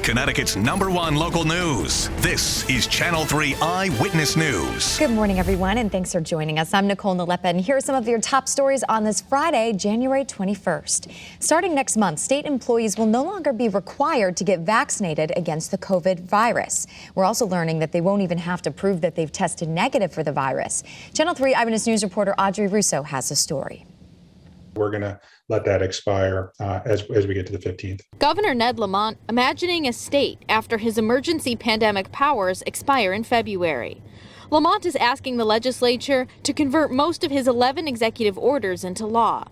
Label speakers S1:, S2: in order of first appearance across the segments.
S1: Connecticut's #1 local news. This is Channel 3 Eyewitness News.
S2: Good morning, everyone, and thanks for joining us. I'm Nicole, Nalepa, and here are some of your top stories on this Friday, January 21st. Starting next month, state employees will no longer be required to get vaccinated against the COVID virus. We're also learning that they won't even have to prove that they've tested negative for the virus. Channel 3 Eyewitness News reporter Audrey Russo has a story.
S3: We're going to let that expire as we get to the 15th.
S4: Governor Ned Lamont imagining a state after his emergency pandemic powers expire in February. Lamont is asking the legislature to convert most of his 11 executive orders into law.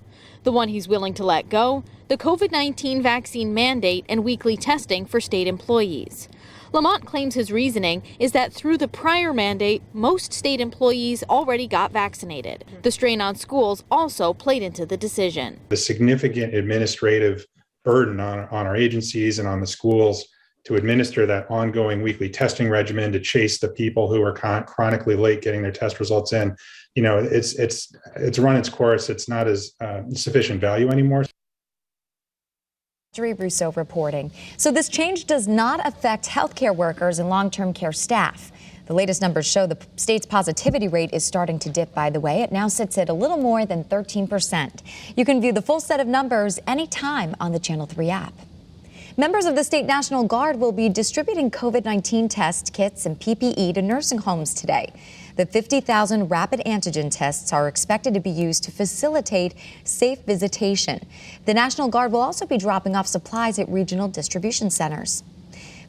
S4: The one he's willing to let go, the COVID-19 vaccine mandate and weekly testing for state employees. Lamont claims his reasoning is that through the prior mandate, most state employees already got vaccinated. The strain on schools also played into the decision.
S3: The significant administrative burden on our agencies and on the schools to administer that ongoing weekly testing regimen, to chase the people who are chronically late getting their test results in, it's run its course. It's not as sufficient value anymore.
S2: Audrey Russo reporting. So this change does not affect healthcare workers and long-term care staff. The latest numbers show the state's positivity rate is starting to dip, by the way. It now sits at a little more than 13%. You can view the full set of numbers anytime on the Channel 3 app. Members of the State National Guard will be distributing COVID-19 test kits and PPE to nursing homes today. The 50,000 rapid antigen tests are expected to be used to facilitate safe visitation. The National Guard will also be dropping off supplies at regional distribution centers.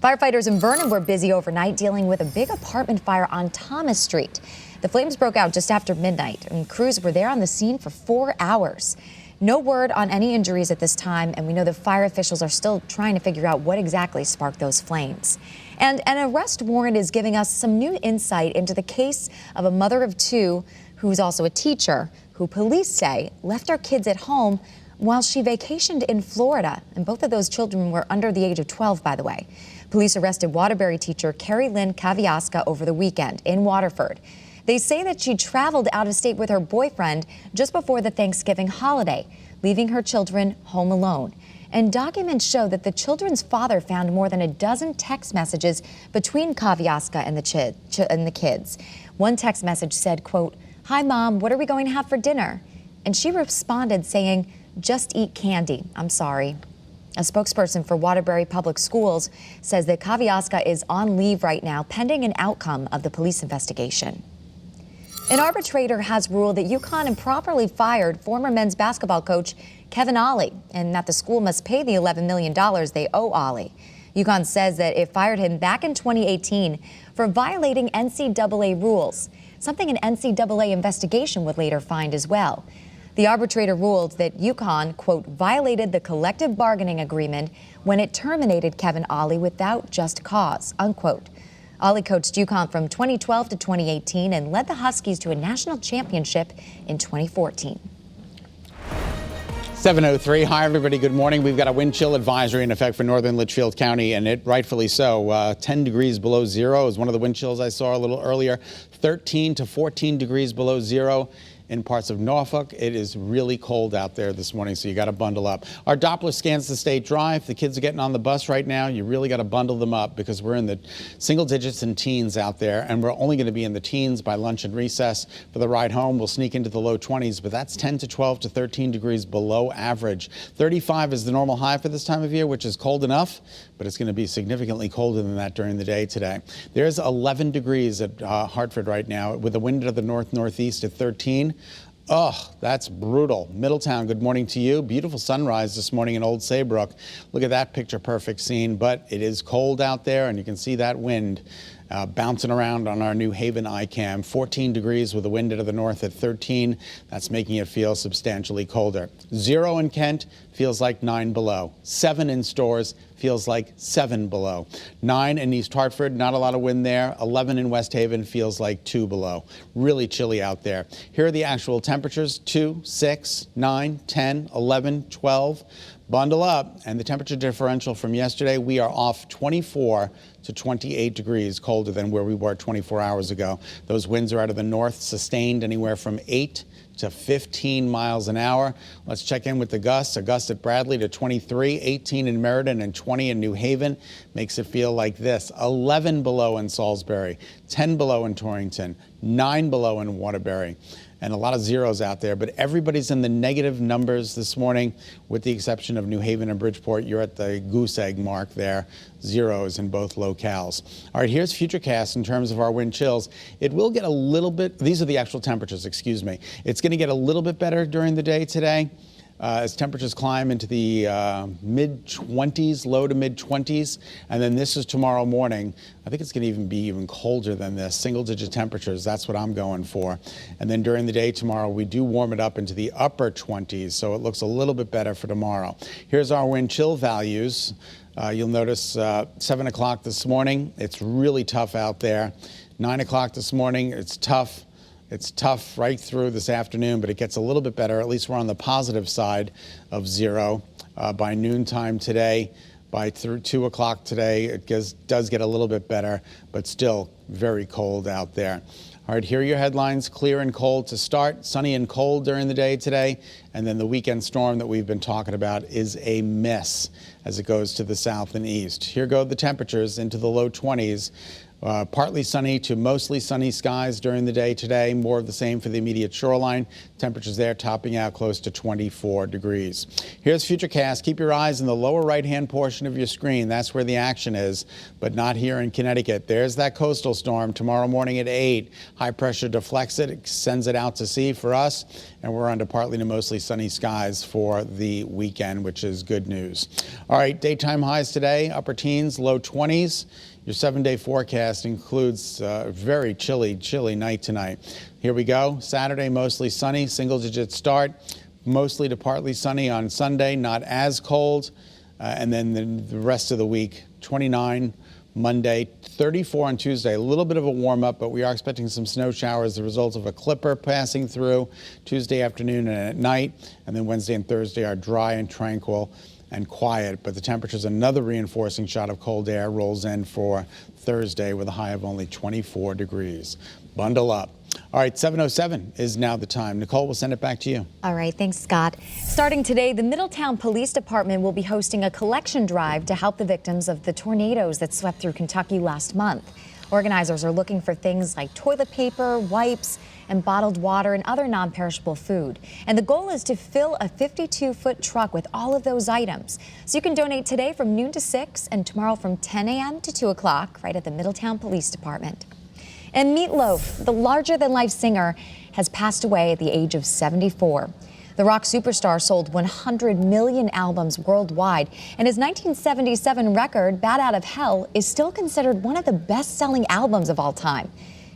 S2: Firefighters in Vernon were busy overnight dealing with a big apartment fire on Thomas Street. The flames broke out just after midnight, and crews were there on the scene for 4 hours. No word on any injuries at this time, and we know the fire officials are still trying to figure out what exactly sparked those flames. And an arrest warrant is giving us some new insight into the case of a mother of 2 who's also a teacher, who police say left her kids at home while she vacationed in Florida. And both of those children were under the age of 12, by the way. Police arrested Waterbury teacher Carrie Lynn Kaviaska over the weekend in Waterford. They say that she traveled out of state with her boyfriend just before the Thanksgiving holiday, leaving her children home alone. And documents show that the children's father found more than a dozen text messages between Kaviaska and the kids. One text message said, quote, "Hi, Mom, what are we going to have for dinner?" And she responded saying, "Just eat candy. I'm sorry." A spokesperson for Waterbury Public Schools says that Kaviaska is on leave right now, pending an outcome of the police investigation. An arbitrator has ruled that UConn improperly fired former men's basketball coach Kevin Ollie, and that the school must pay the $11 million they owe Ollie. UConn says that it fired him back in 2018 for violating NCAA rules, something an NCAA investigation would later find as well. The arbitrator ruled that UConn, quote, violated the collective bargaining agreement when it terminated Kevin Ollie without just cause, unquote. Ollie coached UConn from 2012 to 2018 and led the Huskies to a national championship in 2014.
S5: 7:03. Hi, everybody. Good morning. We've got a wind chill advisory in effect for northern Litchfield County, and it rightfully so. 10 degrees below zero is one of the wind chills I saw a little earlier. 13 to 14 degrees below zero in parts of Norfolk. It is really cold out there this morning, so you got to bundle up. Our Doppler scans to stay dry. If the kids are getting on the bus right now, you really got to bundle them up because we're in the single digits and teens out there, and we're only going to be in the teens by lunch and recess. For the ride home, we'll sneak into the low 20s, but that's 10 to 12 to 13 degrees below average. 35 is the normal high for this time of year, which is cold enough, but it's going to be significantly colder than that during the day today. There's 11 degrees at Hartford right now with a wind to the north-northeast at 13. Oh, that's brutal. Middletown, good morning to you. Beautiful sunrise this morning in Old Saybrook. Look at that picture-perfect scene, but it is cold out there, and you can see that wind bouncing around on our New Haven iCam. 14 degrees with a wind to the north at 13. That's making it feel substantially colder. 0 in Kent feels like 9 below. 7 in Stores feels like 7 below. 9 in East Hartford, not a lot of wind there. 11 in West Haven feels like 2 below. Really chilly out there. Here are the actual temperatures: 2, 6, 9, 10, 11, 12. Bundle up. And the temperature differential from yesterday, we are off 24 to 28 degrees colder than where we were 24 hours ago. Those winds are out of the north, sustained anywhere from 8 to 15 miles an hour. Let's check in with the gusts. A gust at Bradley to 23, 18 in Meriden, and 20 in New Haven. Makes it feel like this: 11 below in Salisbury, 10 below in Torrington, 9 below in Waterbury. And a lot of zeros out there, but everybody's in the negative numbers this morning, with the exception of New Haven and Bridgeport. You're at the goose egg mark there, zeros in both locales. All right, here's Futurecast in terms of our wind chills. It will get a little bit, these are the actual temperatures, excuse me. It's going to get a little bit better during the day today. As temperatures climb into the mid-20s, low to mid-20s. And then this is tomorrow morning. I think it's going to be even colder than this, single-digit temperatures. That's what I'm going for. And then during the day tomorrow, we do warm it up into the upper 20s, so it looks a little bit better for tomorrow. Here's our wind chill values. You'll notice 7 o'clock this morning, it's really tough out there. 9 o'clock this morning, it's tough. It's tough right through this afternoon, but it gets a little bit better. At least we're on the positive side of zero. By noontime today, by 2 o'clock today, it does get a little bit better, but still very cold out there. All right, here are your headlines. Clear and cold to start. Sunny and cold during the day today. And then the weekend storm that we've been talking about is a mess as it goes to the south and east. Here go the temperatures into the low 20s. Partly sunny to mostly sunny skies during the day today. More of the same for the immediate shoreline. Temperatures there topping out close to 24 degrees. Here's Futurecast. Keep your eyes in the lower right-hand portion of your screen. That's where the action is, but not here in Connecticut. There's that coastal storm tomorrow morning at 8. High pressure deflects it, sends it out to sea for us, and we're under partly to mostly sunny skies for the weekend, which is good news. All right, daytime highs today, upper teens, low 20s. Your 7-day forecast includes a very chilly night tonight. Here we go. Saturday, mostly sunny, single-digit start. Mostly to partly sunny on Sunday, not as cold. And then the rest of the week, 29 Monday, 34 on Tuesday. A little bit of a warm-up, but we are expecting some snow showers as a result of a clipper passing through Tuesday afternoon and at night. And then Wednesday and Thursday are dry and tranquil and quiet, but the temperature's another reinforcing shot of cold air rolls in for Thursday with a high of only 24 degrees. Bundle up. All right, 7:07 is now the time. Nicole, we'll send it back to you.
S2: All right, thanks, Scott. Starting today, the Middletown Police Department will be hosting a collection drive to help the victims of the tornadoes that swept through Kentucky last month. Organizers are looking for things like toilet paper, wipes, and bottled water and other non-perishable food. And the goal is to fill a 52-foot truck with all of those items. So you can donate today from noon to 6 and tomorrow from 10 a.m. to 2 o'clock right at the Middletown Police Department. And Meat Loaf, the larger-than-life singer, has passed away at the age of 74. The rock superstar sold 100 million albums worldwide, and his 1977 record, Bat Out of Hell, is still considered one of the best-selling albums of all time.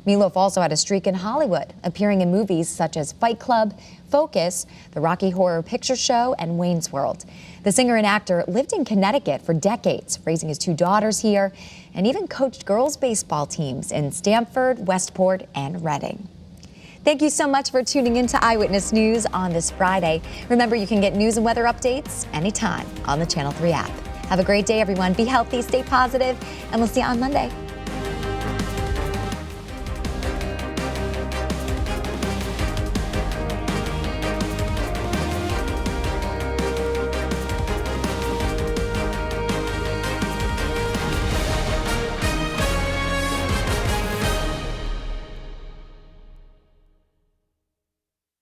S2: Meat Loaf also had a streak in Hollywood, appearing in movies such as Fight Club, Focus, The Rocky Horror Picture Show, and Wayne's World. The singer and actor lived in Connecticut for decades, raising his 2 daughters here, and even coached girls' baseball teams in Stamford, Westport, and Reading. Thank you so much for tuning in to Eyewitness News on this Friday. Remember, you can get news and weather updates anytime on the Channel 3 app. Have a great day, everyone. Be healthy, stay positive, and we'll see you on Monday.